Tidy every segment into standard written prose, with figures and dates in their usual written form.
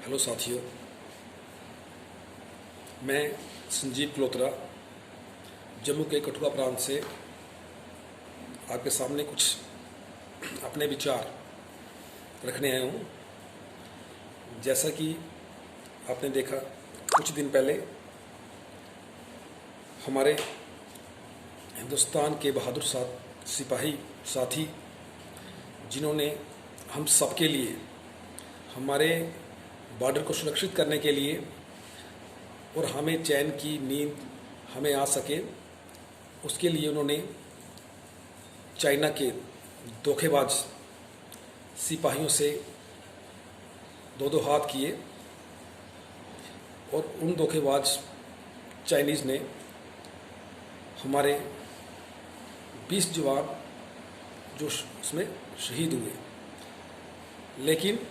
Hello साथियों, मैं संजीव कलोत्रा जम्मू के कठुआ प्रांत से आपके सामने कुछ अपने विचार रखने आया हूँ। जैसा कि आपने देखा, कुछ दिन पहले हमारे हिंदुस्तान के बहादुर सिपाही साथी, जिन्होंने हम सबके लिए, हमारे बॉर्डर को सुरक्षित करने के लिए और हमें चैन की नींद हमें आ सके, उसके लिए उन्होंने चाइना के धोखेबाज सिपाहियों से दो दो हाथ किए और उन धोखेबाज चाइनीज़ ने हमारे 20 जवान जो उसमें शहीद हुए, लेकिन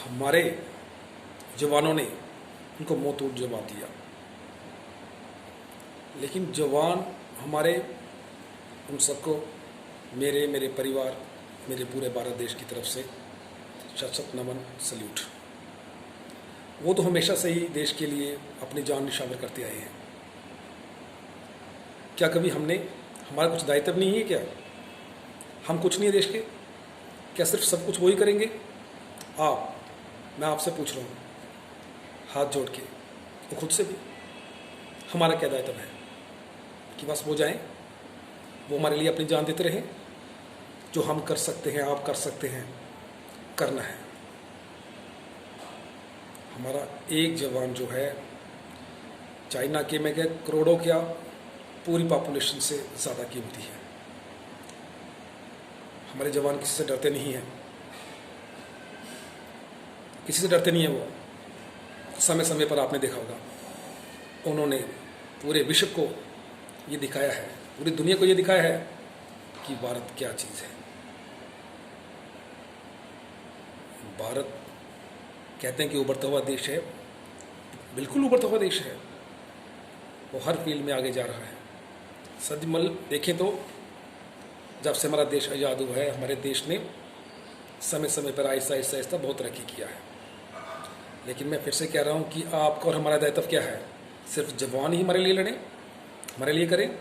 हमारे जवानों ने उनको मुंह तोड़ जवाब दिया। लेकिन जवान हमारे, उन सबको मेरे परिवार, मेरे पूरे भारत देश की तरफ से शत शत नमन, सल्यूट। वो तो हमेशा से ही देश के लिए अपनी जान निछावर करते आए हैं। क्या कभी हमारा कुछ दायित्व नहीं है? क्या हम कुछ नहीं है देश के? क्या सिर्फ सब कुछ वही करेंगे? मैं आपसे पूछ रहा हूँ हाथ जोड़ के, वो खुद से भी, हमारा क्या दायित्व है कि बस वो जाएं, वो हमारे लिए अपनी जान देते रहें? जो हम कर सकते हैं, आप कर सकते हैं, करना है। हमारा एक जवान जो है, चाइना के में करोड़ों क्या पूरी पॉपुलेशन से ज़्यादा कीमती है। हमारे जवान किसी से डरते नहीं हैं, किसी से डरते नहीं है। वो समय समय पर आपने देखा होगा, उन्होंने पूरे विश्व को ये दिखाया है, पूरी दुनिया को ये दिखाया है कि भारत क्या चीज़ है। भारत कहते हैं कि उभरता हुआ देश है, बिल्कुल उभरता हुआ देश है। वो हर फील्ड में आगे जा रहा है। सदमल देखें तो जब से हमारा देश आज़ाद हुआ है, हमारे देश ने समय समय पर आहिस्ता आहिस्ता आहिस्ता बहुत तरक्की किया है। लेकिन मैं फिर से कह रहा हूँ कि आपका और हमारा दायित्व क्या है? सिर्फ जवान ही हमारे लिए लड़ें, हमारे लिए करें?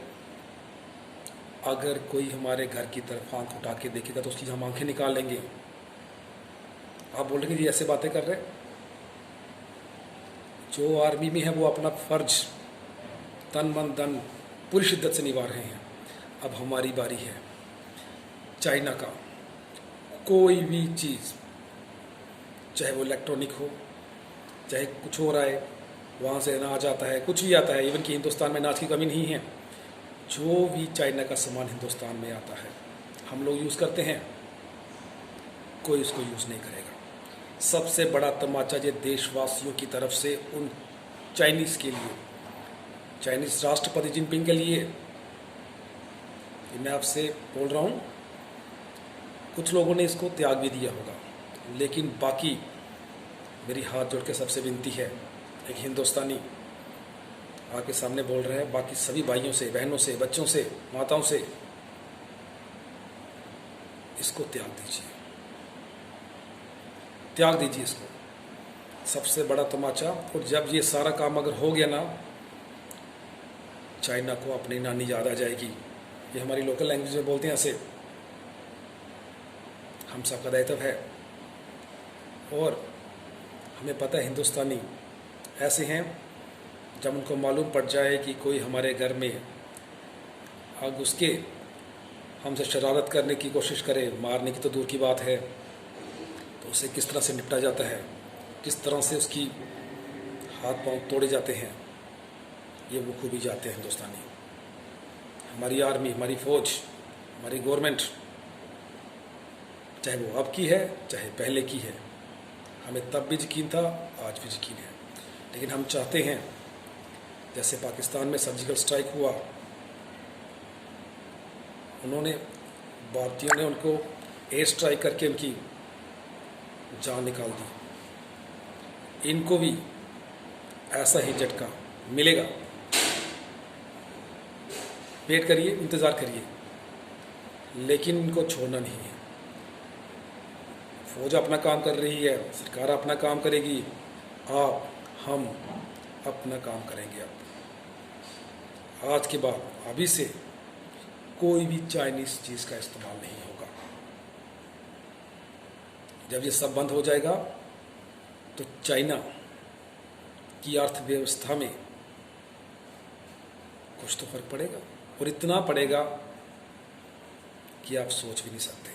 अगर कोई हमारे घर की तरफ आंख उठा के देखेगा तो उसकी हम आंखें निकाल लेंगे। आप बोलेंगे जी ऐसे बातें कर रहे हैं। जो आर्मी में है वो अपना फर्ज तन मन धन पूरी शिद्दत से निभा रहे हैं। अब हमारी बारी है। चाइना का कोई भी चीज़, चाहे वो इलेक्ट्रॉनिक हो, चाहे कुछ हो रहा है, वहाँ से अनाज आता है, कुछ भी आता है। इवन कि हिंदुस्तान में अनाज की कमी नहीं है। जो भी चाइना का सामान हिंदुस्तान में आता है, हम लोग यूज़ करते हैं, कोई उसको यूज़ नहीं करेगा। सबसे बड़ा तमाचा ये देशवासियों की तरफ से उन चाइनीज़ के लिए, चाइनीज़ राष्ट्रपति जिनपिंग के लिए, मैं आपसे बोल रहा हूँ, कुछ लोगों ने इसको त्याग भी दिया होगा, लेकिन बाकी मेरी हाथ जोड़ के सबसे विनती है, एक हिंदुस्तानी आपके सामने बोल रहे हैं, बाकी सभी भाइयों से, बहनों से, बच्चों से, माताओं से, इसको त्याग दीजिए, त्याग दीजिए इसको। सबसे बड़ा तमाचा। और जब ये सारा काम अगर हो गया ना, चाइना को अपनी नानी याद आ जाएगी। ये हमारी लोकल लैंग्वेज में बोलते हैं ऐसे। हम सबका दायित्व है। और हमें पता है हिंदुस्तानी ऐसे हैं, जब उनको मालूम पड़ जाए कि कोई हमारे घर में आग उसके हमसे शरारत करने की कोशिश करे, मारने की तो दूर की बात है, तो उसे किस तरह से निपटा जाता है, किस तरह से उसकी हाथ पांव तोड़े जाते हैं, ये वो खूबी जाते हैं हिंदुस्तानी। हमारी आर्मी, हमारी फौज, हमारी गवर्नमेंट, चाहे वो अब की है चाहे पहले की है, हमें तब भी यकीन था, आज भी यकीन है। लेकिन हम चाहते हैं, जैसे पाकिस्तान में सर्जिकल स्ट्राइक हुआ, उन्होंने, भारतीयों ने उनको एयर स्ट्राइक करके उनकी जान निकाल दी। इनको भी ऐसा ही झटका मिलेगा। वेट करिए, इंतज़ार करिए, लेकिन इनको छोड़ना नहीं है। फौज अपना काम कर रही है, सरकार अपना काम करेगी, आप हम अपना काम करेंगे। अब आज के बाद अभी से कोई भी चाइनीज़ चीज़ का इस्तेमाल नहीं होगा। जब ये सब बंद हो जाएगा तो चाइना की अर्थव्यवस्था में कुछ तो फर्क पड़ेगा, और इतना पड़ेगा कि आप सोच भी नहीं सकते।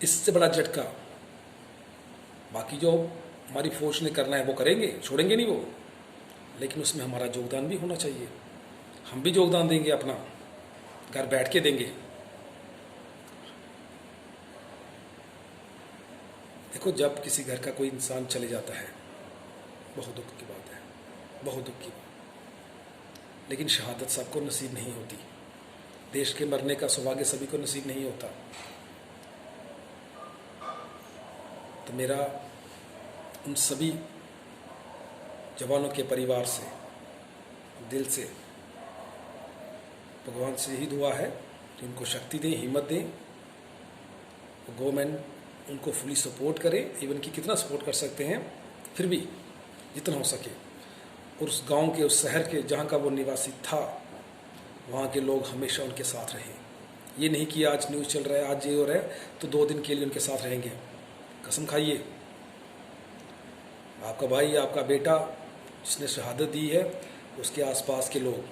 इससे बड़ा झटका बाकी जो हमारी फौज ने करना है वो करेंगे, छोड़ेंगे नहीं वो, लेकिन उसमें हमारा योगदान भी होना चाहिए। हम भी योगदान देंगे, अपना घर बैठ के देंगे। देखो, जब किसी घर का कोई इंसान चले जाता है, बहुत दुख की बात है, बहुत दुख की बात। लेकिन शहादत सबको नसीब नहीं होती। देश के मरने का सौभाग्य सभी को नसीब नहीं होता। तो मेरा उन सभी जवानों के परिवार से दिल से भगवान से यही दुआ है कि उनको शक्ति दें, हिम्मत दें। गवर्नमेंट उनको फुली सपोर्ट करे, इवन कि कितना सपोर्ट कर सकते हैं, फिर भी जितना हो सके। और उस गांव के, उस शहर के जहां का वो निवासी था, वहां के लोग हमेशा उनके साथ रहे। ये नहीं कि आज न्यूज़ चल रहा है, आज ये हो रहा है तो 2 दिन के लिए उनके साथ रहेंगे। कसम खाइए, आपका भाई, आपका बेटा जिसने शहादत दी है, उसके आसपास के लोग,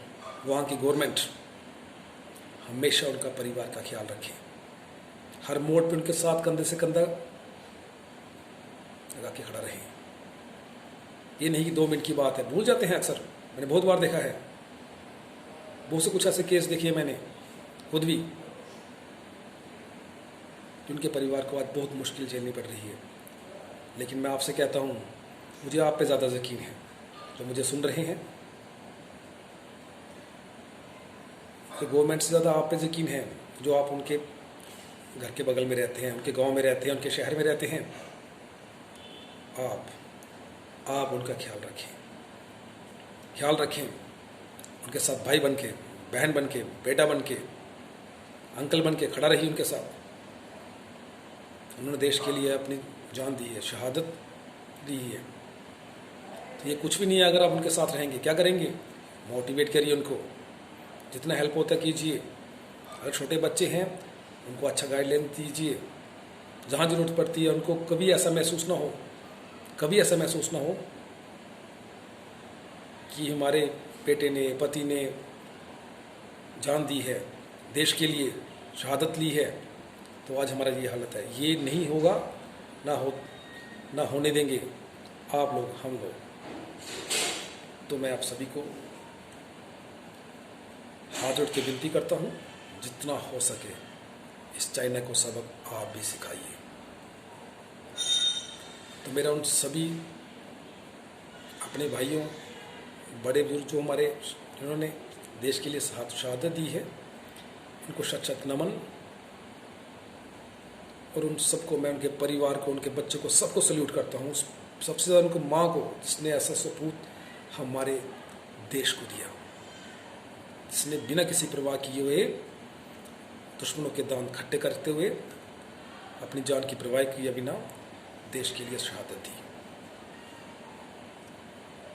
वहाँ की गवर्नमेंट हमेशा उनका परिवार का ख्याल रखे। हर मोड़ पे उनके साथ कंधे से कंधा लगा के खड़ा रहे। ये नहीं कि 2 मिनट की बात है, भूल जाते हैं अक्सर। मैंने बहुत बार देखा है, बहुत से कुछ ऐसे केस देखे हैं मैंने खुद भी, जिनके परिवार को आज बहुत मुश्किल झेलनी पड़ रही है। लेकिन मैं आपसे कहता हूँ, मुझे आप पे ज़्यादा यकीन है, जो मुझे सुन रहे हैं, तो गवर्नमेंट से ज़्यादा आप पे यकीन है, जो आप उनके घर के बगल में रहते हैं, उनके गांव में रहते हैं, उनके शहर में रहते हैं। आप उनका ख्याल रखें, उनके साथ भाई बन के, बहन बन के, बेटा बन के, अंकल बन के खड़ा रहिए उनके साथ। उन्होंने देश के लिए अपनी जान दी है, शहादत दी है। तो ये कुछ भी नहीं है अगर आप उनके साथ रहेंगे। क्या करेंगे? मोटिवेट करिए उनको, जितना हेल्प होता है कीजिए। अगर छोटे बच्चे हैं उनको अच्छा गाइडलाइन दीजिए, जहाँ ज़रूरत पड़ती है उनको। कभी ऐसा महसूस ना हो कि हमारे बेटे ने, पति ने जान दी है, देश के लिए शहादत ली है, तो आज हमारा ये हालत है। ये नहीं होगा, ना होने देंगे आप लोग, हम लोग। तो मैं आप सभी को हाथ जोड़ के विनती करता हूँ, जितना हो सके इस चाइना को सबक आप भी सिखाइए। तो मेरा उन सभी अपने भाइयों, बड़े बुजुर्ग जो हमारे, जिन्होंने देश के लिए शहादत दी है, उनको शत शत नमन। और उन सबको, मैं उनके परिवार को, उनके बच्चों को, सबको सल्यूट करता हूँ। सबसे ज़्यादा उनको माँ को, जिसने ऐसा सपूत हमारे देश को दिया, जिसने बिना किसी परवाह किए हुए, दुश्मनों के दांत खट्टे करते हुए, अपनी जान की परवाह किए बिना देश के लिए शहादत दी।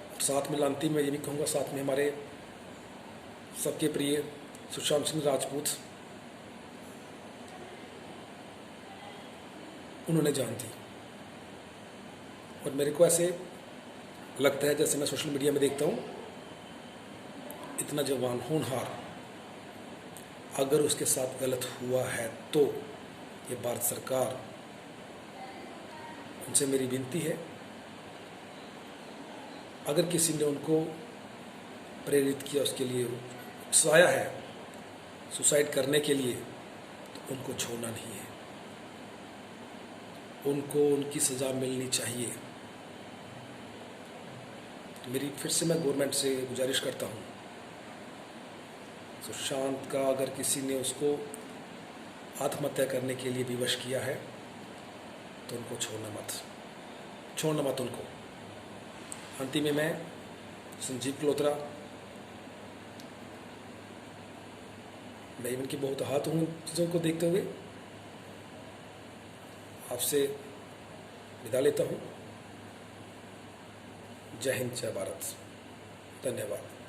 और साथ में लांती में ये भी कहूँगा, साथ में हमारे सबके प्रिय सुशांत सिंह राजपूत, उन्होंने जान दी। और मेरे को ऐसे लगता है, जैसे मैं सोशल मीडिया में देखता हूँ, इतना जवान होनहार, अगर उसके साथ गलत हुआ है तो ये भारत सरकार, उनसे मेरी विनती है, अगर किसी ने उनको प्रेरित किया, उसके लिए उकसाया है सुसाइड करने के लिए, तो उनको छोड़ना नहीं है। उनको उनकी सज़ा मिलनी चाहिए। मेरी फिर से मैं गवर्नमेंट से गुजारिश करता हूँ, सुशांत का अगर किसी ने उसको आत्महत्या करने के लिए विवश किया है, तो उनको छोड़ना मत उनको। अंतिम में मैं संजीव कलोत्रा, मैं इवन की बहुत आहत हूँ चीज़ों को देखते हुए, आपसे विदा लेता हूँ। जय हिंद, जय भारत, धन्यवाद।